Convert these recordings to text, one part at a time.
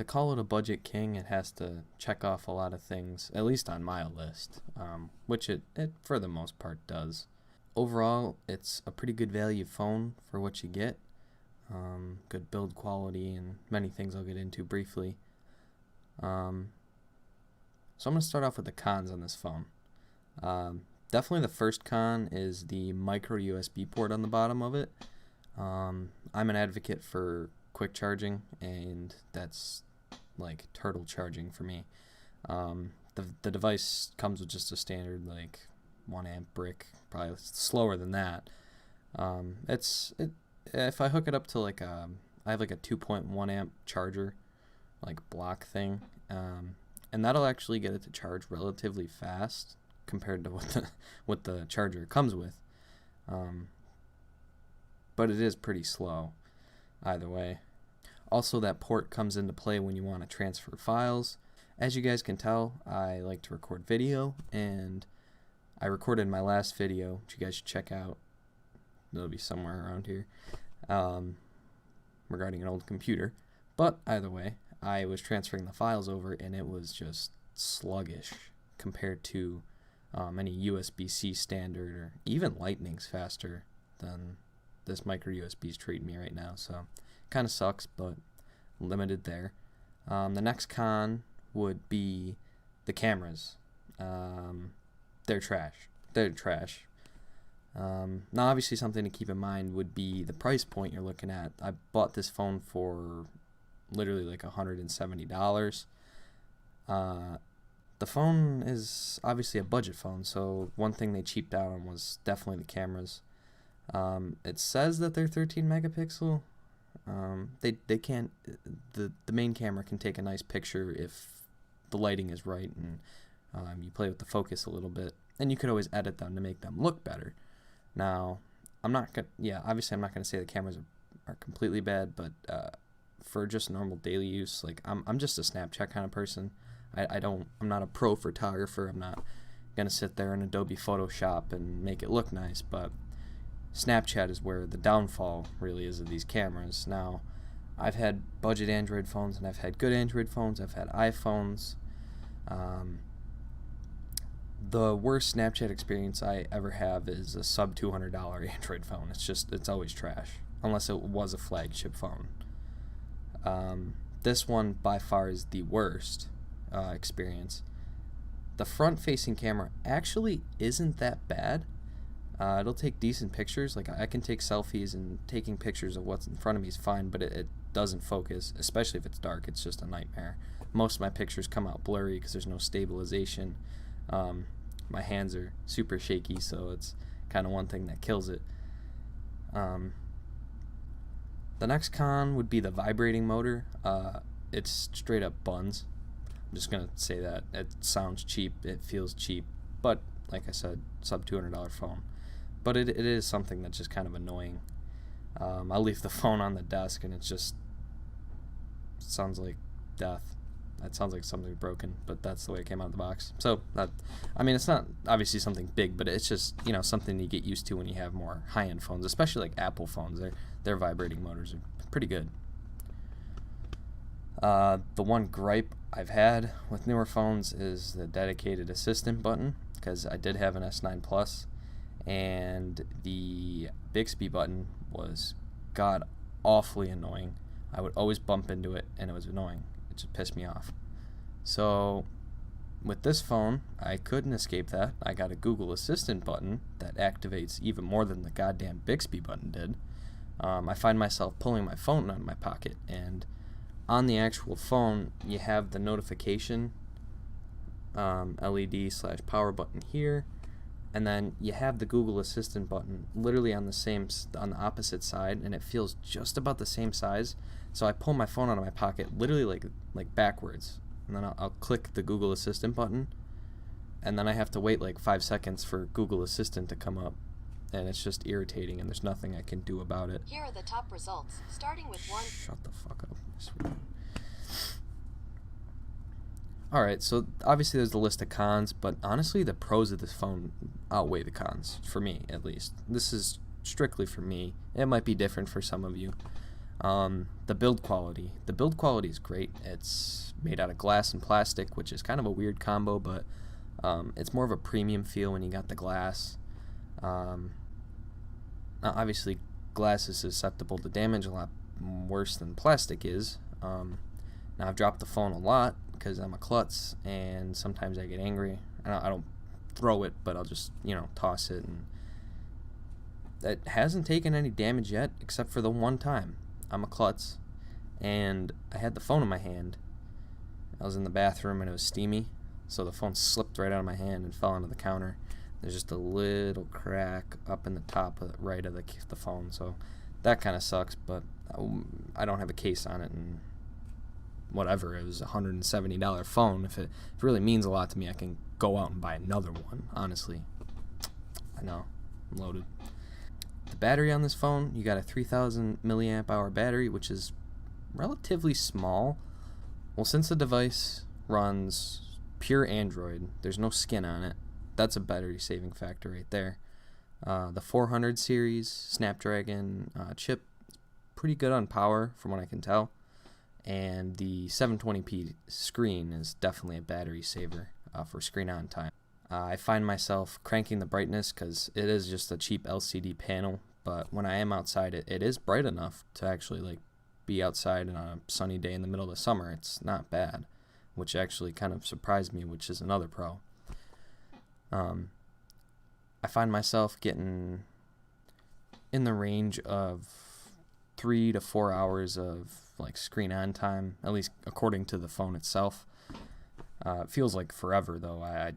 to call it a budget king, it has to check off a lot of things, at least on my list, which it for the most part does. Overall, it's a pretty good value phone for what you get. Good build quality and many things I'll get into briefly. So I'm going to start off with the cons on this phone. Definitely the first con is the micro USB port on the bottom of it. I'm an advocate for quick charging, and that's like turtle charging for me. The device comes with just a standard like 1 amp brick, probably slower than that. If I hook it up to like I have like a 2.1 amp charger, like block thing, and that'll actually get it to charge relatively fast compared to what the charger comes with. But it is pretty slow either way. Also, that port comes into play when you want to transfer files. As you guys can tell, I like to record video, and I recorded my last video, which you guys should check out. It'll be somewhere around here, regarding an old computer. But either way, I was transferring the files over, and it was just sluggish compared to any USB-C standard, or even Lightning's faster than this micro USB's treating me right now. So kind of sucks, but limited there. The next con would be the cameras. They're trash. Now, obviously, something to keep in mind would be the price point you're looking at. I bought this phone for literally like $170. The phone is obviously a budget phone, so one thing they cheaped out on was definitely the cameras. It says that they're 13 megapixel. They can't. The main camera can take a nice picture if the lighting is right and you play with the focus a little bit, and you could always edit them to make them look better. Now, obviously I'm not gonna say the cameras are completely bad, but for just normal daily use, like I'm just a Snapchat kind of person. I'm not a pro photographer. I'm not gonna sit there in Adobe Photoshop and make it look nice, but Snapchat is where the downfall really is of these cameras. Now, I've had budget Android phones, and I've had good Android phones. I've had iPhones. The worst Snapchat experience I ever have is a sub $200 Android phone. It's always trash, unless it was a flagship phone. This one by far is the worst experience. The front-facing camera actually isn't that bad. It'll take decent pictures. Like, I can take selfies, and taking pictures of what's in front of me is fine, but it doesn't focus, especially if it's dark. It's just a nightmare. Most of my pictures come out blurry because there's no stabilization. My hands are super shaky, so it's kind of one thing that kills it. The next con would be the vibrating motor. It's straight up buns. I'm just going to say that. It sounds cheap. It feels cheap. But, like I said, sub $200 phone. But it is something that's just kind of annoying. I'll leave the phone on the desk, and it sounds like death. That sounds like something broken, but that's the way it came out of the box. So, it's not obviously something big, but it's just, something you get used to when you have more high-end phones, especially like Apple phones. Their vibrating motors are pretty good. The one gripe I've had with newer phones is the dedicated assistant button, because I did have an S9 Plus, and the Bixby button was god awfully annoying. I would always bump into it, and it was annoying. It just pissed me off. So with this phone, I couldn't escape that. I got a Google Assistant button that activates even more than the goddamn Bixby button did. I find myself pulling my phone out of my pocket, and on the actual phone, you have the notification LED/power button here, and then you have the Google Assistant button literally on the opposite side, and it feels just about the same size. So I pull my phone out of my pocket literally like backwards, and then I'll click the Google Assistant button, and then I have to wait like 5 seconds for Google Assistant to come up, and it's just irritating, and there's nothing I can do about it. Here are the top results, starting with one. Shut the fuck up. Alright, so obviously there's the list of cons, but honestly the pros of this phone outweigh the cons, for me at least. This is strictly for me. It might be different for some of you. The build quality. The build quality is great. It's made out of glass and plastic, which is kind of a weird combo, but it's more of a premium feel when you got the glass. Now, obviously, glass is susceptible to damage a lot worse than plastic is. Now, I've dropped the phone a lot because I'm a klutz, and sometimes I get angry. I don't throw it, but I'll just, toss it. And it hasn't taken any damage yet, except for the one time. I'm a klutz, and I had the phone in my hand. I was in the bathroom, and it was steamy, so the phone slipped right out of my hand and fell onto the counter. There's just a little crack up in the top of the the phone, so that kind of sucks, but I don't have a case on it, and whatever, it was a $170 phone. If it really means a lot to me, I can go out and buy another one, honestly. I know, I'm loaded. The battery on this phone, you got a 3000 milliamp hour battery, which is relatively small. Well, since the device runs pure Android, there's no skin on it, that's a battery saving factor right there. The 400 series Snapdragon chip, pretty good on power from what I can tell. And the 720p screen is definitely a battery saver for screen on time. I find myself cranking the brightness because it is just a cheap LCD panel, but when I am outside, it is bright enough to actually be outside on a sunny day in the middle of the summer. It's not bad, which actually kind of surprised me, which is another pro. I find myself getting in the range of 3 to 4 hours of screen on time, at least according to the phone itself. It feels like forever though. I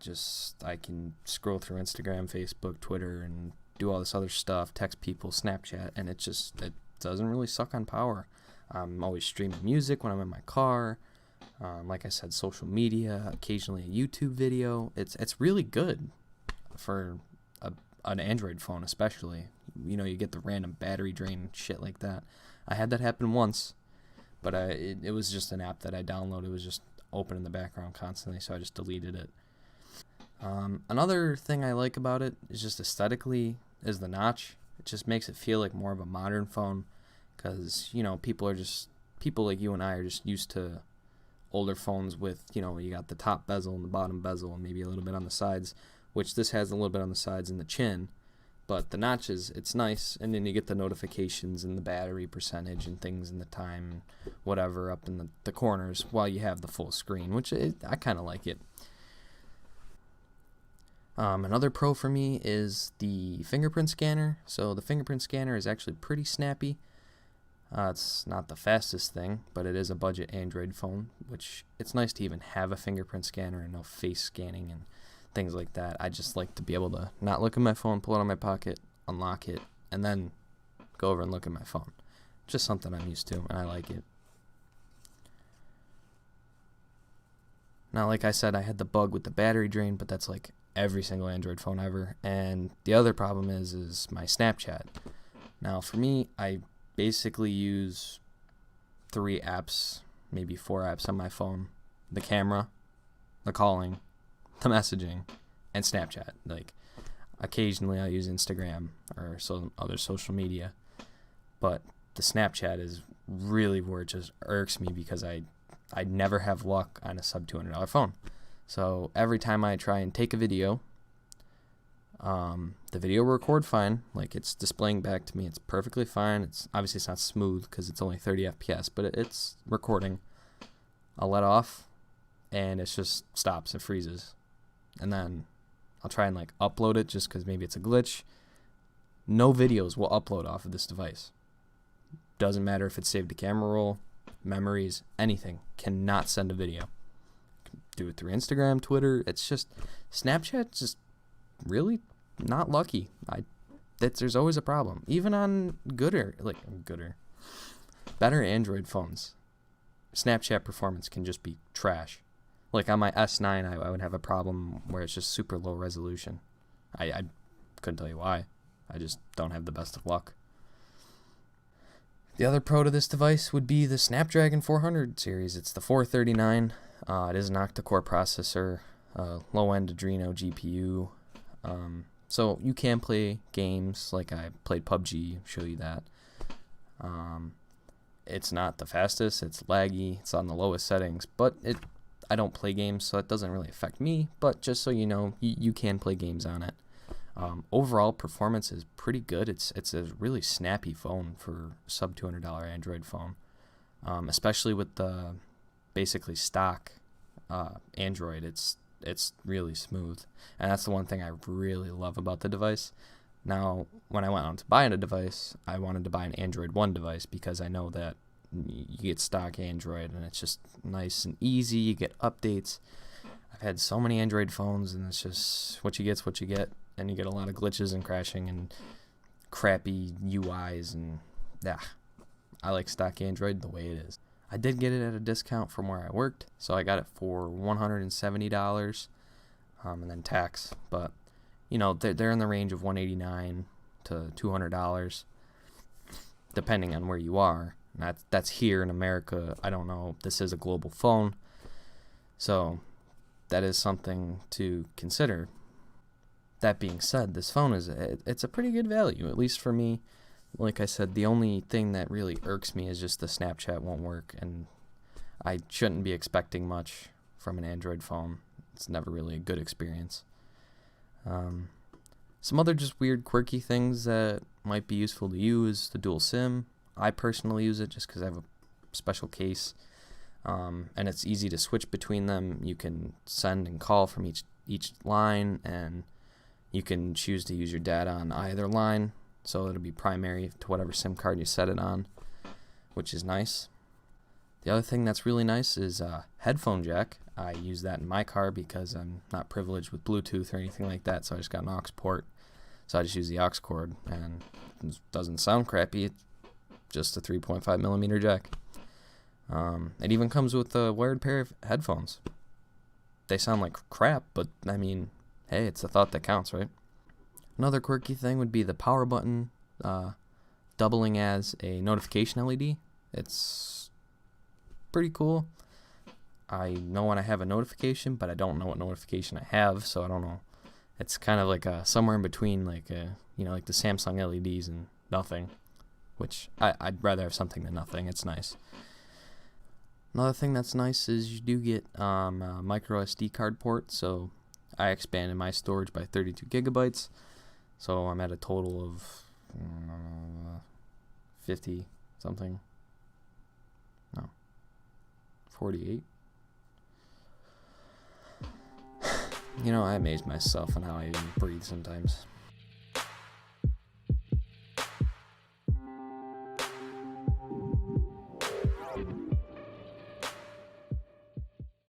can scroll through Instagram, Facebook, Twitter, and do all this other stuff, text people, Snapchat, and it doesn't really suck on power. I'm always streaming music when I'm in my car. Like I said, social media, occasionally a YouTube video. It's really good for an Android phone, especially. You get the random battery drain shit like that. I had that happen once, but it was just an app that I downloaded. It was just open in the background constantly, so I just deleted it. Another thing I like about it is just aesthetically is the notch. It just makes it feel like more of a modern phone, because people like you and I are just used to older phones with, you got the top bezel and the bottom bezel and maybe a little bit on the sides, which this has a little bit on the sides and the chin, but the notches, it's nice, and then you get the notifications and the battery percentage and things and the time, whatever, up in the corners while you have the full screen, which I kind of like it. Another pro for me is the fingerprint scanner. So the fingerprint scanner is actually pretty snappy. It's not the fastest thing, but it is a budget Android phone, which it's nice to even have a fingerprint scanner and no face scanning and things like that. I just like to be able to not look at my phone, pull it out of my pocket, unlock it, and then go over and look at my phone. Just something I'm used to, and I like it. Now, like I said, I had the bug with the battery drain, but that's like every single Android phone ever. And the other problem is my Snapchat. Now, for me, I basically use 3 apps, maybe 4 apps on my phone: the camera, the calling, the messaging, and Snapchat. Occasionally I'll use Instagram or some other social media, but the Snapchat is really where it just irks me, because I never have luck on a sub $200 phone. So every time I try and take a video, the video will record fine. It's displaying back to me. It's perfectly fine. It's not smooth because it's only 30 FPS, but it's recording. I'll let off, and it just stops. It freezes. And then I'll try and upload it just because maybe it's a glitch. No videos will upload off of this device. Doesn't matter if it's saved to camera roll, memories, anything. Cannot send a video. Do it through Instagram, Twitter. It's just Snapchat's just really not lucky. There's always a problem. Even on better Android phones, Snapchat performance can just be trash. On my S9, I would have a problem where it's just super low resolution. I couldn't tell you why. I just don't have the best of luck. The other pro to this device would be the Snapdragon 400 series. It's the 439. It is an octa-core processor, low-end Adreno GPU. So you can play games. I played PUBG, show you that. It's not the fastest, it's laggy, it's on the lowest settings, but I don't play games, so it doesn't really affect me, but just so you know, you can play games on it. Overall performance is pretty good. It's a really snappy phone for sub $200 Android phone, especially with the basically stock Android. It's really smooth, and that's the one thing I really love about the device. Now, when I went on to buy a device, I wanted to buy an Android One device because I know that you get stock Android and it's just nice and easy. You get updates. I've had so many Android phones, and it's just what you get's what you get, and you get a lot of glitches and crashing and crappy UIs, and yeah, I like stock Android the way it is. I did get it at a discount from where I worked, so I got it for $170, and then tax. But you know, they're in the range of $189 to $200, depending on where you are. That's here in America. I don't know. This is a global phone, so that is something to consider. That being said, this phone it's a pretty good value, at least for me. Like I said, the only thing that really irks me is just the Snapchat won't work, and I shouldn't be expecting much from an Android phone. It's never really a good experience. Some other just weird, quirky things that might be useful to you is the dual SIM. I personally use it just because I have a special case, and it's easy to switch between them. You can send and call from each line, and you can choose to use your data on either line, so it'll be primary to whatever SIM card you set it on, which is nice. The other thing that's really nice is headphone jack. I use that in my car because I'm not privileged with Bluetooth or anything like that, so I just got an aux port. So I just use the aux cord, and it doesn't sound crappy. It's just a 3.5 millimeter jack. It even comes with a wired pair of headphones. They sound like crap, but I mean, hey, it's the thought that counts, right? Another quirky thing would be the power button doubling as a notification LED. It's pretty cool. I know when I have a notification, but I don't know what notification I have, so I don't know. It's kind of like somewhere in between, like like the Samsung LEDs and nothing, which I'd rather have something than nothing. It's nice. Another thing that's nice is you do get a micro SD card port, so I expanded my storage by 32 gigabytes, so I'm at a total of 50 something. No, 48. You know, I amaze myself on how I even breathe sometimes.